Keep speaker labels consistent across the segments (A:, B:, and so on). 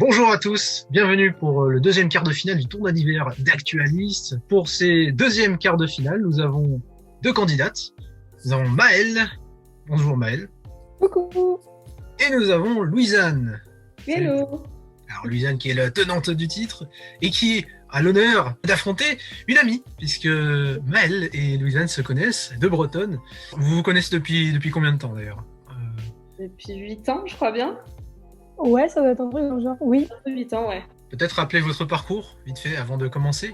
A: Bonjour à tous, bienvenue pour le deuxième quart de finale du tournoi d'hiver d'Actualis. Pour ces deuxièmes quarts de finale, nous avons deux candidates. Nous avons Maëlle. Bonjour Maëlle.
B: Coucou.
A: Et nous avons Louisanne.
B: Hello.
A: Alors Louisanne qui est la tenante du titre et qui a l'honneur d'affronter une amie, puisque Maëlle et Louisanne se connaissent, deux bretonnes. Vous vous connaissez depuis combien de temps d'ailleurs?
B: Depuis 8 ans, je crois bien.
C: Ouais, ça doit être un truc dans le genre. Oui.
B: 8 ans, ouais.
A: Peut-être rappeler votre parcours, vite fait, avant de commencer.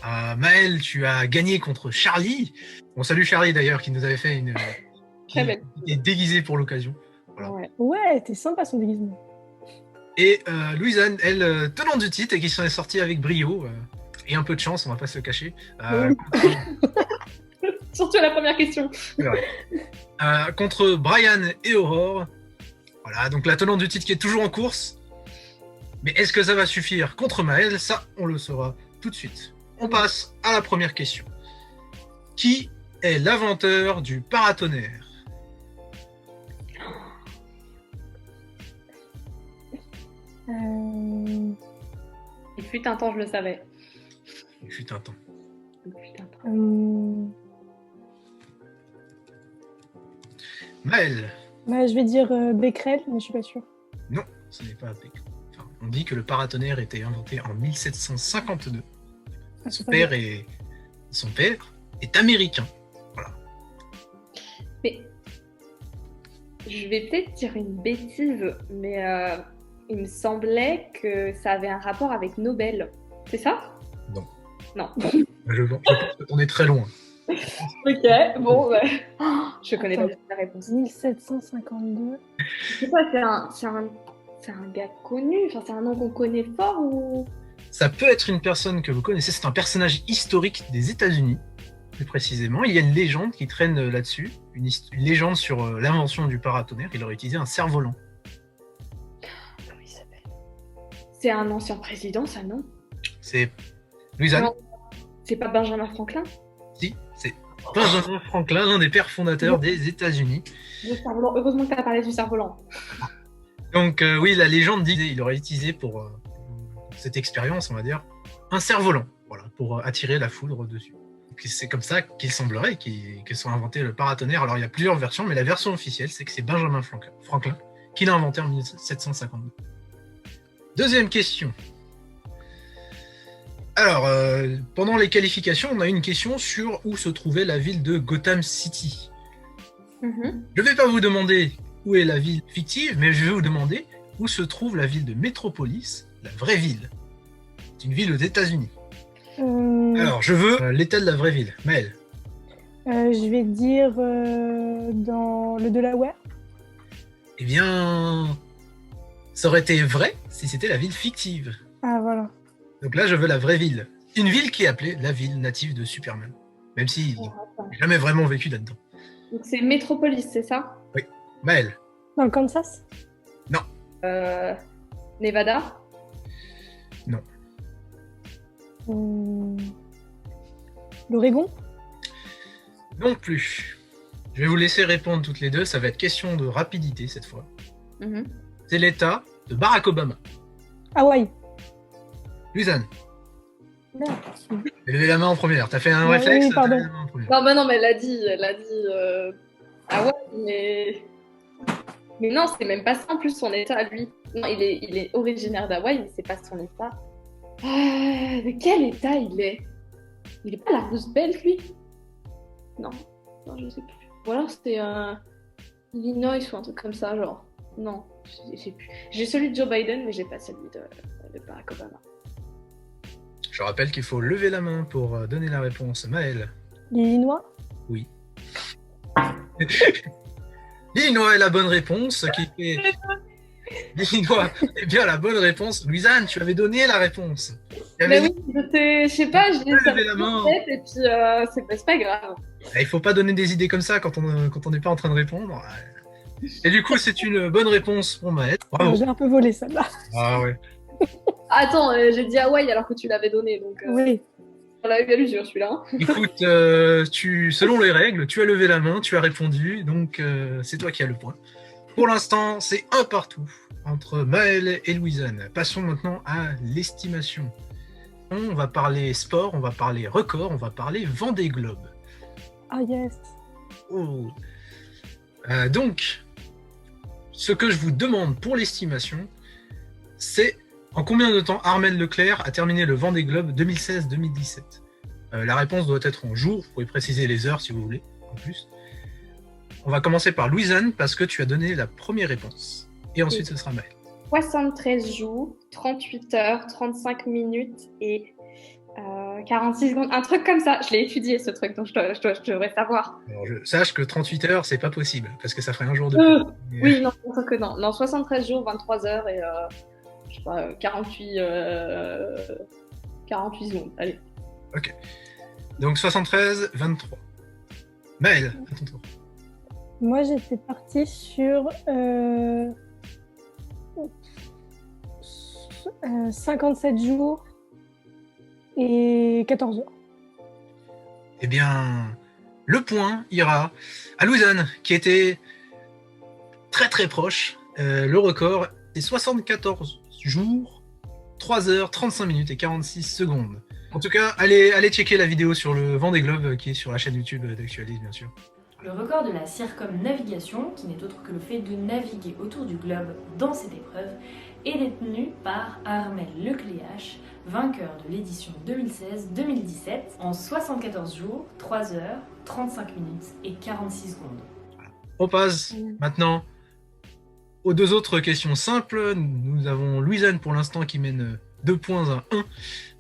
A: Maëlle, tu as gagné contre Charlie. On salue Charlie d'ailleurs, qui nous avait fait une...
B: Très belle.
A: Qui est déguisée pour l'occasion. Voilà.
C: Ouais, t'es sympa son déguisement.
A: Et Louisanne, elle, tenante du titre et qui s'en est sortie avec brio. Et un peu de chance, on va pas se le cacher.
B: Surtout à la première question.
A: Contre Brian et Aurore. Voilà, donc la tenante du titre qui est toujours en course. Mais est-ce que ça va suffire contre Maëlle? Ça, on le saura tout de suite. On passe à la première question. Qui est l'inventeur du paratonnerre?
B: Il fut un temps, je le savais.
A: Il fut un temps. Maëlle.
C: Bah, je vais dire Becquerel, mais je suis pas sûre.
A: Non, ce n'est pas Becquerel. Enfin, on dit que le paratonnerre était inventé en 1752. Son père est américain. Voilà.
B: Mais je vais peut-être dire une bêtise, mais il me semblait que ça avait un rapport avec Nobel. C'est ça?
A: Non.
B: Non.
A: Je pense qu'on est très loin.
B: Ok, bon, ouais. Je connais pas la réponse.
C: 1752.
B: C'est quoi, c'est un gars connu? Enfin, c'est un nom qu'on connaît fort ou...
A: Ça peut être une personne que vous connaissez, c'est un personnage historique des États-Unis, plus précisément. Il y a une légende qui traîne là-dessus, une légende sur l'invention du paratonnerre. Il aurait utilisé un cerf-volant.
B: Comment il s'appelle? C'est un ancien président, ça, non?
A: C'est Louisanne.
B: Non, c'est pas Benjamin Franklin?
A: Si, c'est Benjamin Franklin, l'un des pères fondateurs des États-Unis.
B: Le cerf-volant. Heureusement que tu as parlé du cerf-volant.
A: Donc oui, la légende dit qu'il aurait utilisé pour cette expérience, on va dire, un cerf-volant, voilà, pour attirer la foudre dessus. C'est comme ça qu'il semblerait que soit inventé le paratonnerre. Alors il y a plusieurs versions, mais la version officielle, c'est que c'est Benjamin Franklin qui l'a inventé en 1752. Deuxième question. Alors, pendant les qualifications, on a eu une question sur où se trouvait la ville de Gotham City. Je ne vais pas vous demander où est la ville fictive, mais je vais vous demander où se trouve la ville de Metropolis, la vraie ville. C'est une ville aux États-Unis. Alors, je veux l'état de la vraie ville. Maëlle.
C: Je vais dire dans le Delaware.
A: Eh bien, ça aurait été vrai si c'était la ville fictive.
C: Ah, voilà.
A: Donc là, je veux la vraie ville. Une ville qui est appelée la ville native de Superman. Même s'il n'a jamais vraiment vécu là-dedans.
B: Donc c'est Metropolis, c'est ça?
A: Oui. Maëlle.
C: Dans le Kansas?
A: Non.
B: Nevada?
A: Non.
C: L'Oregon?
A: Non plus. Je vais vous laisser répondre toutes les deux. Ça va être question de rapidité cette fois. C'est l'état de Barack Obama.
C: Hawaï.
A: Louisanne.
C: Merde.
A: Levez la main en première. T'as fait un réflexe?
C: Oui, pardon.
B: Non, mais elle a dit. Ah ouais, mais non, c'est même pas ça en plus son état, lui. Non, il est originaire d'Hawaï, mais c'est pas son état. De quel état il est? Il est pas la Roosevelt, lui? Non, je sais plus. Ou alors c'était Illinois ou un truc comme ça, genre. Non, je sais plus. J'ai celui de Joe Biden, mais j'ai pas celui de Barack Obama.
A: Je rappelle qu'il faut lever la main pour donner la réponse. Maëlle.
C: L'Illinois?
A: Oui. L'Illinois est la bonne réponse. L'Illinois est bien la bonne réponse. Louisanne, tu avais donné la réponse.
B: Mais oui, je sais pas, je l'ai
A: levé la main.
B: Tête, et puis c'est pas grave.
A: Il faut pas donner des idées comme ça quand on n'est pas en train de répondre. Et du coup, c'est une bonne réponse pour Maëlle. Bravo.
C: J'ai un peu volé celle-là.
A: Ah ouais.
B: Attends, j'ai dit Hawaï alors que tu l'avais donné, donc
C: Oui.
B: on l'a eu à l'usure celui-là. Hein.
A: Écoute, selon les règles, tu as levé la main, tu as répondu, donc c'est toi qui as le point. Pour l'instant, c'est un partout. entre Maël et Louisanne. Passons maintenant à l'estimation. On va parler sport, on va parler record, on va parler Vendée Globe.
C: Ah yes.
A: Oh. Donc, ce que je vous demande pour l'estimation, c'est en combien de temps Armelle Leclerc a terminé le Vendée Globe 2016-2017 ? La réponse doit être en jours, vous pouvez préciser les heures si vous voulez, en plus. On va commencer par Louisanne, parce que tu as donné la première réponse. Et ensuite, ce sera Maël.
B: 73 jours, 38 heures, 35 minutes et 46 secondes. Un truc comme ça. Je l'ai étudié, ce truc, donc je devrais savoir.
A: Alors, je sache que 38 heures, c'est pas possible, parce que ça ferait un jour de plus. Mais,
B: Oui, non, je pense que non. Non, 73 jours, 23 heures et je sais pas, 48 secondes. Allez.
A: Ok. Donc 73, 23. Maël, à ton tour.
C: Moi, j'étais partie sur 57 jours et 14 heures.
A: Eh bien, le point ira à Louisanne, qui était très très proche. Le record, c'est 74 jours, 3 heures, 35 minutes et 46 secondes. En tout cas, allez checker la vidéo sur le Vendée Globe qui est sur la chaîne YouTube d'Actualis, bien sûr.
D: Le record de la circumnavigation, qui n'est autre que le fait de naviguer autour du globe dans cette épreuve, est détenu par Armelle Lecléache, vainqueur de l'édition 2016-2017, en 74 jours, 3 heures, 35 minutes et 46 secondes.
A: On passe maintenant aux deux autres questions simples. Nous avons Louisanne pour l'instant qui mène 2 points à 1,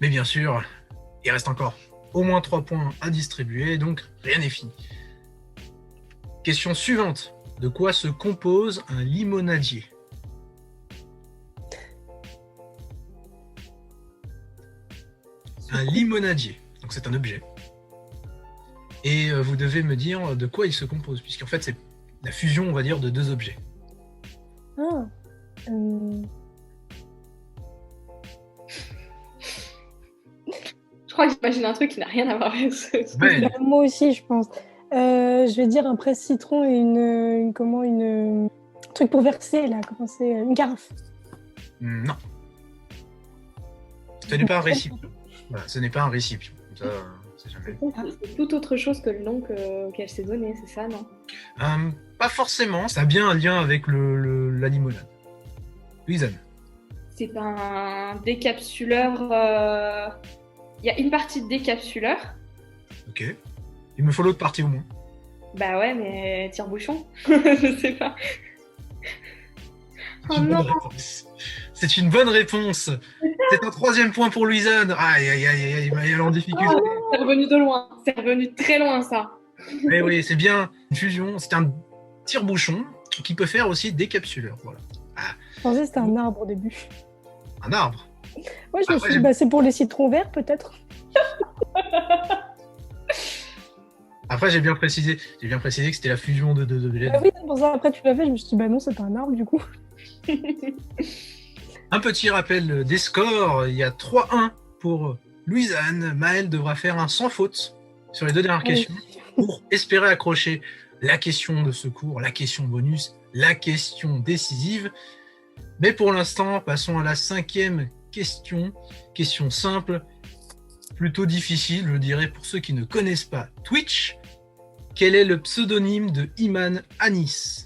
A: mais bien sûr, il reste encore au moins 3 points à distribuer, donc rien n'est fini. Question suivante. De quoi se compose un limonadier ? Un limonadier, donc c'est un objet. Et vous devez me dire de quoi il se compose, puisqu'en fait c'est la fusion, on va dire, de 2 objets.
C: Ah.
B: Je crois que j'imagine un truc qui n'a rien à voir avec ce
A: Ouais.
C: Bah, moi aussi, je pense. Je vais dire un presse-citron et un truc pour verser, là. Comment c'est ? Une carafe.
A: Non. Ce n'est pas un récipient. Voilà, ce n'est pas un récipient. Comme ça, c'est jamais.
B: C'est tout autre chose que le nom qu'elle s'est donné, c'est ça, non?
A: Pas forcément. Ça a bien un lien avec la limonade. Louisanne.
B: C'est un décapsuleur. Il y a une partie de décapsuleur.
A: Ok. Il me faut l'autre partie au moins.
B: Bah ouais, mais tire-bouchon. Je sais pas.
A: C'est
B: Oh
A: une bonne
B: non.
A: réponse. C'est une bonne réponse. C'est un 3e point pour Louisanne. Aïe, aïe, aïe, aïe, elle est en difficulté.
B: C'est revenu de loin. C'est revenu très loin, ça.
A: Mais oui, c'est bien une fusion. C'est un tire-bouchon qui peut faire aussi décapsuleur. Voilà.
C: Je pensais que c'était un arbre au début.
A: Un arbre.
C: Ouais, je me
A: Après,
C: suis dit, bah, c'est pour les citrons verts, peut-être.
A: Après, j'ai bien précisé que c'était la fusion de deux objets.
C: Bah oui, c'est pour ça, après, tu l'as fait, je me suis dit, bah non, c'est pas un arbre, du coup.
A: Un petit rappel des scores. Il y a 3-1 pour Louisanne. Maël devra faire un sans faute sur les 2 dernières questions pour espérer accrocher la question de secours, la question bonus, la question décisive. Mais pour l'instant, passons à la 5e question. Question simple, plutôt difficile, je dirais, pour ceux qui ne connaissent pas Twitch. Quel est le pseudonyme de Iman Anis ?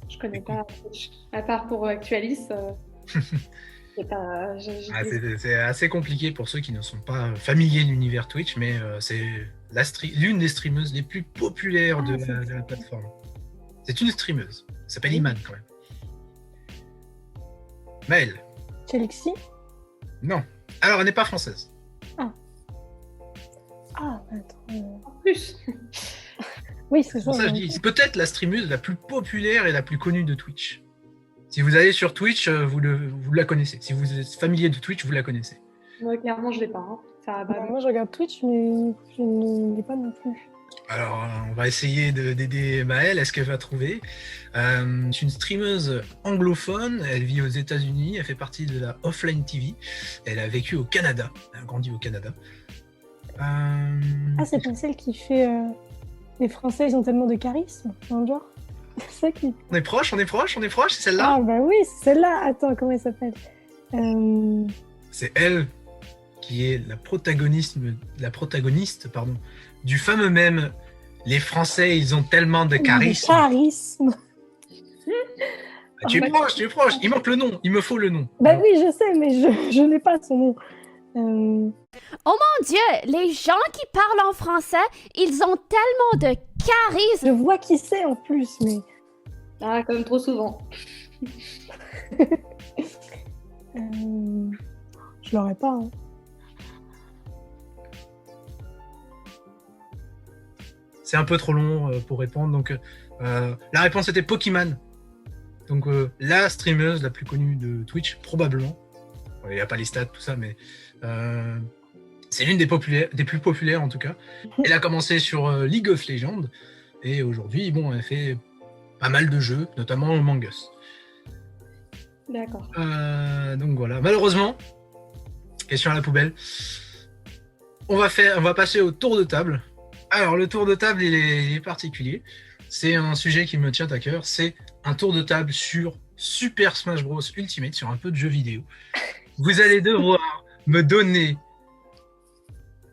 B: Je connais pas. À part pour Actualis. C'est pas.
A: C'est assez compliqué pour ceux qui ne sont pas familiers de l'univers Twitch, mais c'est l'une des streameuses les plus populaires de la plateforme. C'est une streameuse. Elle s'appelle Iman quand même. Maël ?
C: Chelixi ?
A: Non. Alors, elle n'est pas française.
C: Ah, attends.
B: En plus.
C: Oui, c'est
A: C'est
C: ça.
A: pour ça que je dis, c'est peut-être la streameuse la plus populaire et la plus connue de Twitch. Si vous allez sur Twitch, vous la connaissez. Si vous êtes familier de Twitch, vous la connaissez.
B: Moi, clairement, je l'ai pas. Hein. Ça va.
C: Moi, je regarde Twitch, mais je ne l'ai pas non plus.
A: Alors, on va essayer d'aider Maëlle. Est-ce qu'elle va trouver C'est une streameuse anglophone. Elle vit aux États-Unis. Elle fait partie de la Offline TV. Elle a vécu au Canada. Elle a grandi au Canada.
C: Ah, c'est pas celle qui fait. Les Français, ils ont tellement de charisme, dans le genre. C'est ça qui.
A: On est proche, c'est celle-là.
C: Ah, bah oui, c'est celle-là. Attends, comment elle s'appelle
A: C'est elle qui est la protagoniste, pardon, du fameux mème Les Français, ils ont tellement de charisme.
C: Charisme.
A: Ah, tu es proche. Il manque le nom, il me faut le nom.
C: Bah oui, je sais, mais je n'ai pas son nom.
E: Oh mon Dieu, les gens qui parlent en français, ils ont tellement de charisme.
C: Je vois qui c'est en plus, mais.
B: Ah, comme trop souvent.
C: Je l'aurais pas. Hein.
A: C'est un peu trop long pour répondre, donc la réponse était Pokémon. Donc la streameuse la plus connue de Twitch, probablement. Il n'y a pas les stats, tout ça, mais c'est l'une des plus populaires en tout cas. Elle a commencé sur League of Legends et aujourd'hui, bon, elle fait pas mal de jeux, notamment Among Us.
B: D'accord.
A: Donc voilà, malheureusement, question à la poubelle. On va passer au tour de table. Alors le tour de table, il est particulier. C'est un sujet qui me tient à cœur. C'est un tour de table sur Super Smash Bros Ultimate, sur un peu de jeux vidéo. Vous allez devoir me donner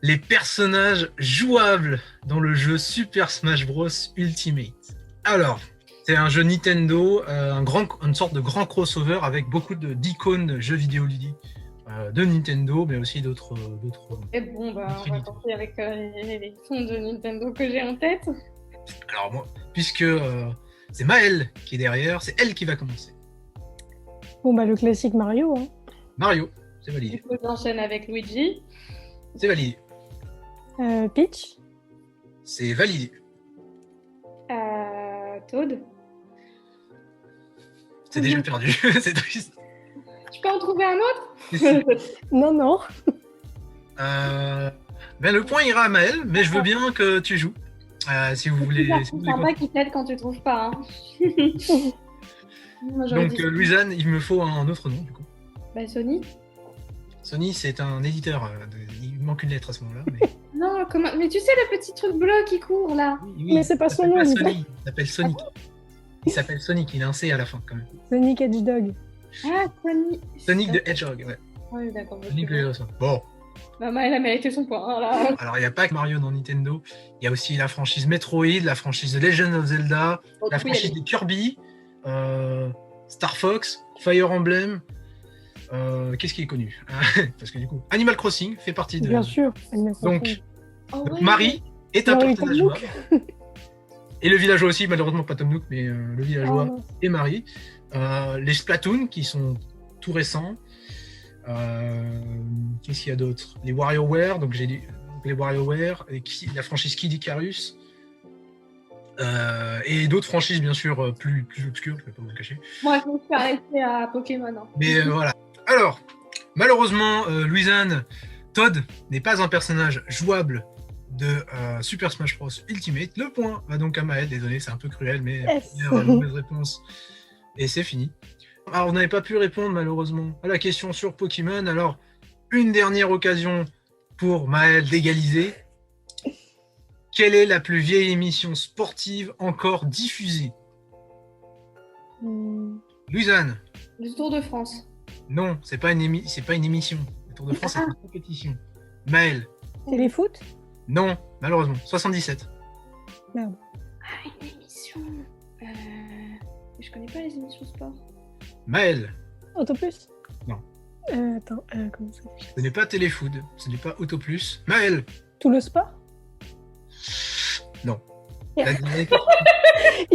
A: les personnages jouables dans le jeu Super Smash Bros Ultimate. Alors, c'est un jeu Nintendo, une sorte de grand crossover avec beaucoup d'icônes jeux vidéo ludiques de Nintendo, mais aussi d'autres.
B: Et bon, bah, on va commencer avec les sons de Nintendo que j'ai en tête.
A: Alors moi, puisque c'est Maëlle qui est derrière, c'est elle qui va commencer.
C: Bon, bah le classique Mario. Hein.
A: Mario, c'est validé.
B: Du coup, j'enchaîne avec Luigi.
A: C'est validé.
C: Peach.
A: C'est validé.
B: Toad.
A: C'est déjà perdu, c'est triste.
B: Tu peux en trouver un autre?
C: Non.
A: Ben, le point ira à Maëlle, mais je veux bien que tu joues. Si vous voulez.
B: C'est sympa qui t'aide quand tu trouves pas. Hein. Moi,
A: Donc, Louisanne, il me faut un autre nom, du coup.
B: Bah, Sony.
A: Sony, c'est un éditeur. Il manque une lettre à ce moment-là. Mais...
B: Non, mais tu sais le petit truc bleu qui court là.
A: Oui,
C: mais c'est pas son nom.
A: Il s'appelle Sonic. Il s'appelle Sonic, il a un C à la fin quand même.
C: Sonic Hedgehog.
B: Ah, Sony.
A: Sonic de Hedgehog, ouais.
B: Oui, d'accord.
A: Sonic le héros. Bon.
B: Maman, elle a mérité son point. Hein, là.
A: Alors, il n'y a pas que Mario dans Nintendo. Il y a aussi la franchise Metroid, la franchise The Legend of Zelda, la franchise des Kirby, Star Fox, Fire Emblem. Qu'est-ce qui est connu? Parce que du coup, Animal Crossing fait partie de.
C: Bien sûr.
A: Donc,
B: ouais.
A: Marie est un
C: Marie
A: personnage jouable. Et le villageois aussi, malheureusement pas Tom Nook, mais le villageois et Marie. Les Splatoon qui sont tout récents. Qu'est-ce qu'il y a d'autre? Les WarioWare, donc j'ai dit les WarioWare, la franchise Kid Icarus. Et d'autres franchises bien sûr plus obscures, je ne vais pas vous le cacher.
B: Moi je me suis arrêtée à Pokémon. Hein.
A: Mais voilà. Alors, malheureusement, Louisanne, Todd n'est pas un personnage jouable de Super Smash Bros Ultimate. Le point va donc à Maëlle, désolé, c'est un peu cruel, mais mauvaise réponse. Et c'est fini. Alors, vous n'avez pas pu répondre malheureusement à la question sur Pokémon. Alors, une dernière occasion pour Maëlle d'égaliser. Quelle est la plus vieille émission sportive encore diffusée? Louisanne.
B: Le Tour de France.
A: Non, c'est pas une émission. Le Tour de France, c'est une compétition. Maëlle.
C: Téléfoot?
A: Non, malheureusement. 77.
C: Merde.
B: Ah, une émission. Je connais pas les émissions sport.
A: Maëlle.
C: Autoplus?
A: Non.
C: Attends, comment ça s'appelle?
A: Ce n'est pas Téléfood, ce n'est pas Autoplus. Maëlle.
C: Tout le sport?
A: Non.
C: Il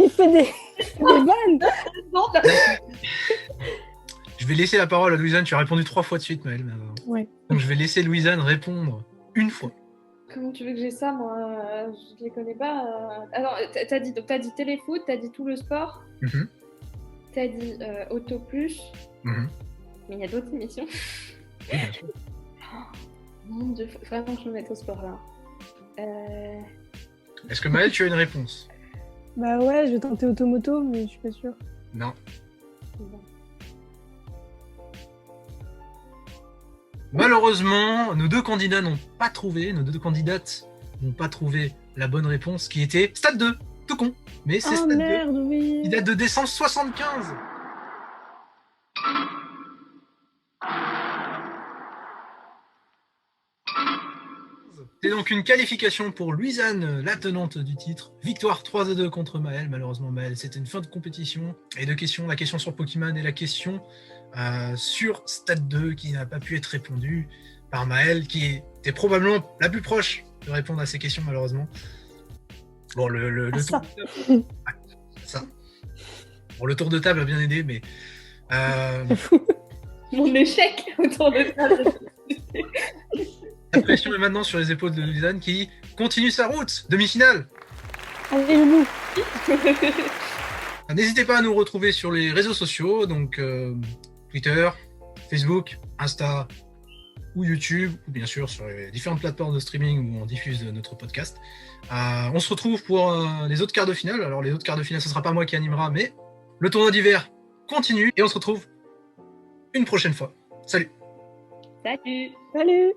C: fait des vannes.
A: Je vais laisser la parole à Louisanne. Tu as répondu 3 fois de suite, Maëlle.
C: Ouais.
A: Donc je vais laisser Louisanne répondre une fois.
B: Comment tu veux que j'ai ça, moi? Je les connais pas. Alors, t'as dit téléfoot, t'as dit tout le sport, t'as dit Auto Plus, mais il y a d'autres émissions.
A: Oui, bien sûr.
B: Mon Dieu, faut vraiment que je me mette au sport là.
A: Est-ce que Maëlle, tu as une réponse?
C: Bah ouais, je vais tenter Automoto, mais je suis pas sûre.
A: Non.
B: Bon.
A: Malheureusement, nos deux candidats n'ont pas trouvé, nos deux candidates n'ont pas trouvé la bonne réponse qui était Stade 2. Tout con. Mais c'est
C: Oh
A: Stade 2.
C: merde, oui.
A: Il date de décembre 75. C'est donc une qualification pour Louisanne, la tenante du titre. Victoire 3-2 contre Maël. Malheureusement, Maël, c'était une fin de compétition. Et deux questions, la question sur Pokémon et la question sur Stade 2 qui n'a pas pu être répondue par Maël, qui était probablement la plus proche de répondre à ces questions, malheureusement. Bon, le tour
C: ça.
A: de table... Ouais, ça. Bon, le tour de table a bien aidé, mais...
B: Mon échec autour de table.
A: La pression est maintenant sur les épaules de Louisanne qui continue sa route. Demi-finale.
C: Allez, le loup.
A: N'hésitez pas à nous retrouver sur les réseaux sociaux, donc Twitter, Facebook, Insta ou YouTube, ou bien sûr sur les différentes plateformes de streaming où on diffuse notre podcast. On se retrouve pour les autres quarts de finale. Alors les autres quarts de finale, ce ne sera pas moi qui animera, mais le tournoi d'hiver continue et on se retrouve une prochaine fois. Salut.
B: Salut.
C: Salut.